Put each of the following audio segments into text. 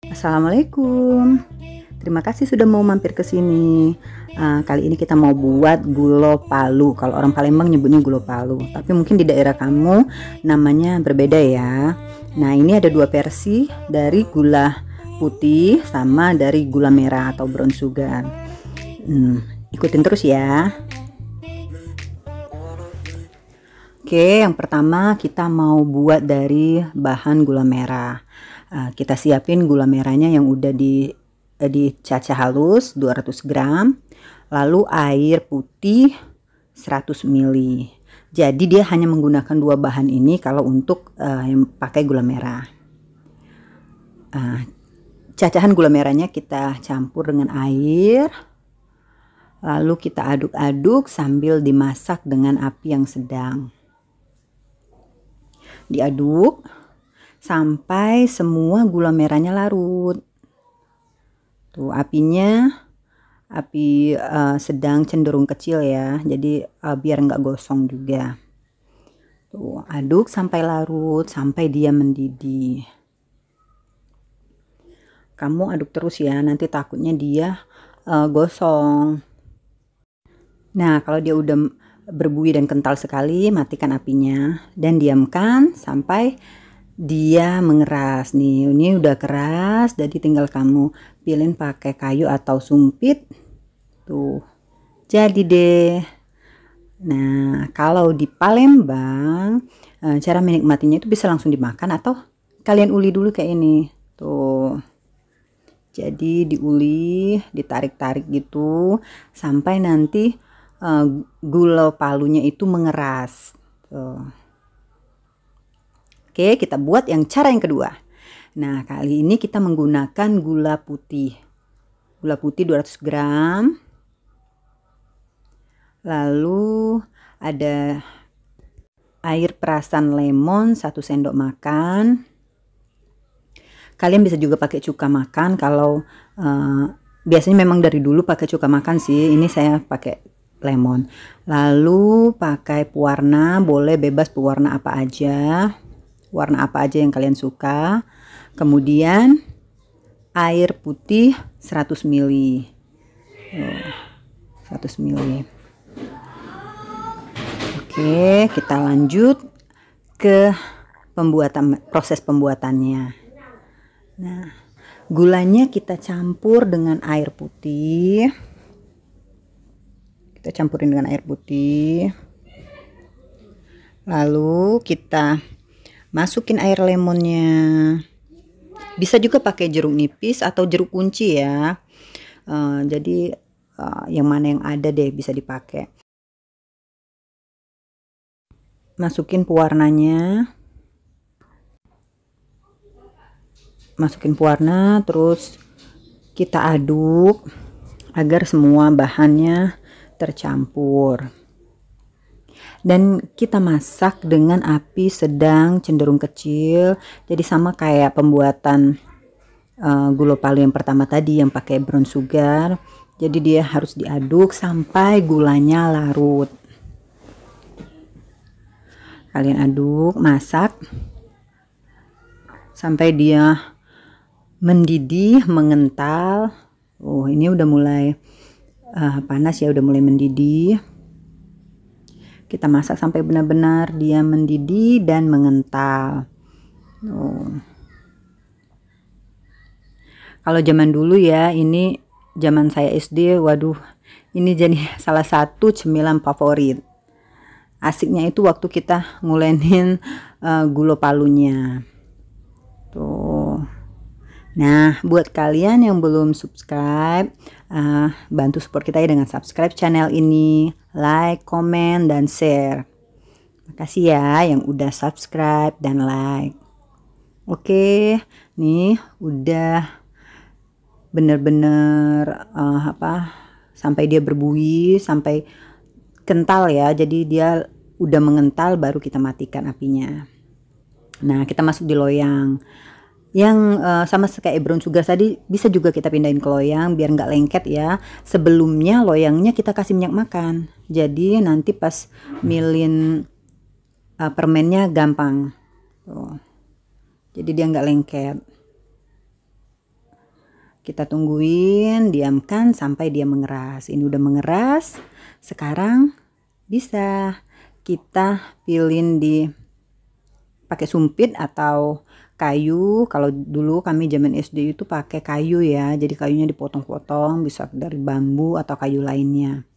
Assalamualaikum. Terima kasih sudah mau mampir ke sini. Kali ini kita mau buat gulo palu. Kalau orang Palembang nyebutnya gulo palu, tapi mungkin di daerah kamu namanya berbeda ya. Nah, ini ada dua versi dari gula putih sama dari gula merah atau brown sugar. Ikutin terus ya. Oke, yang pertama kita mau buat dari bahan gula merah. Kita siapin gula merahnya yang udah dicacah halus 200 gram, lalu air putih 100 ml. Jadi dia hanya menggunakan dua bahan ini kalau untuk yang pakai gula merah. Cacahan gula merahnya kita campur dengan air, lalu kita aduk-aduk sambil dimasak dengan api yang sedang. Diaduk sampai semua gula merahnya larut. Tuh, apinya api sedang cenderung kecil ya, jadi biar nggak gosong juga. Tuh, aduk sampai larut, sampai dia mendidih. Kamu aduk terus ya, nanti takutnya dia gosong. Nah, kalau dia udah berbuih dan kental sekali, matikan apinya dan diamkan sampai dia mengeras. Nih, ini udah keras, jadi tinggal kamu pilih pakai kayu atau sumpit. Tuh, jadi deh. Nah, kalau di Palembang cara menikmatinya itu bisa langsung dimakan atau kalian uli dulu kayak ini. Tuh, jadi diuli, ditarik-tarik gitu sampai nanti gula palunya itu mengeras. Tuh. Oke, kita buat yang cara yang kedua. Nah, kali ini kita menggunakan gula putih. Gula putih 200 gram. Lalu ada air perasan lemon 1 sendok makan. Kalian bisa juga pakai cuka makan kalau biasanya memang dari dulu pakai cuka makan sih. Ini saya pakai lemon. Lalu pakai pewarna, boleh bebas pewarna apa aja. Warna apa aja yang kalian suka. Kemudian air putih 100 ml. 100 ml. Oke, kita lanjut ke proses pembuatannya. Nah, gulanya kita campur dengan air putih. Kita campurin dengan air putih. Lalu kita masukin air lemonnya. Bisa juga pakai jeruk nipis atau jeruk kunci ya. Jadi yang mana yang ada deh bisa dipakai. Masukin pewarnanya. Masukin pewarna, terus kita aduk agar semua bahannya tercampur. Dan kita masak dengan api sedang cenderung kecil, jadi sama kayak pembuatan gulo palu yang pertama tadi yang pakai brown sugar. Jadi dia harus diaduk sampai gulanya larut. Kalian aduk, masak sampai dia mendidih, mengental. Oh, ini udah mulai panas ya, udah mulai mendidih. Kita masak sampai benar-benar dia mendidih dan mengental. Kalau zaman dulu ya, ini zaman saya SD, waduh, ini jadi salah satu cemilan favorit. Asiknya itu waktu kita ngulenin gulo palunya. Tuh. Nah, buat kalian yang belum subscribe, bantu support kita ya dengan subscribe channel ini, like, komen, dan share. Makasih ya yang udah subscribe dan like. Oke, nih udah bener-bener sampai dia berbuih, sampai kental ya. Jadi dia udah mengental, baru kita matikan apinya. Nah, kita masuk di loyang. Yang sama kayak brown sugar tadi, bisa juga kita pindahin ke loyang biar nggak lengket ya. Sebelumnya loyangnya kita kasih minyak makan, jadi nanti pas milin permennya gampang. Tuh. Jadi dia nggak lengket. Kita tungguin, diamkan sampai dia mengeras. Ini udah mengeras. Sekarang bisa kita pilin di pakai sumpit atau kayu. Kalau dulu kami zaman SD itu pakai kayu ya. Jadi kayunya dipotong-potong, bisa dari bambu atau kayu lainnya.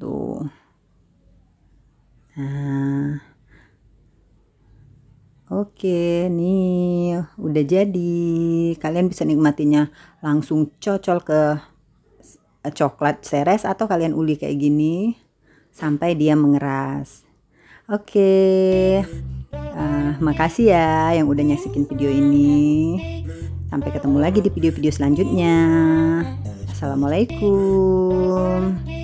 Tuh. Nah. Oke, nih udah jadi. Kalian bisa nikmatinya langsung cocol ke coklat seres atau kalian uli kayak gini sampai dia mengeras. Oke, makasih ya yang udah nyaksiin video ini. Sampai ketemu lagi di video-video selanjutnya. Assalamualaikum.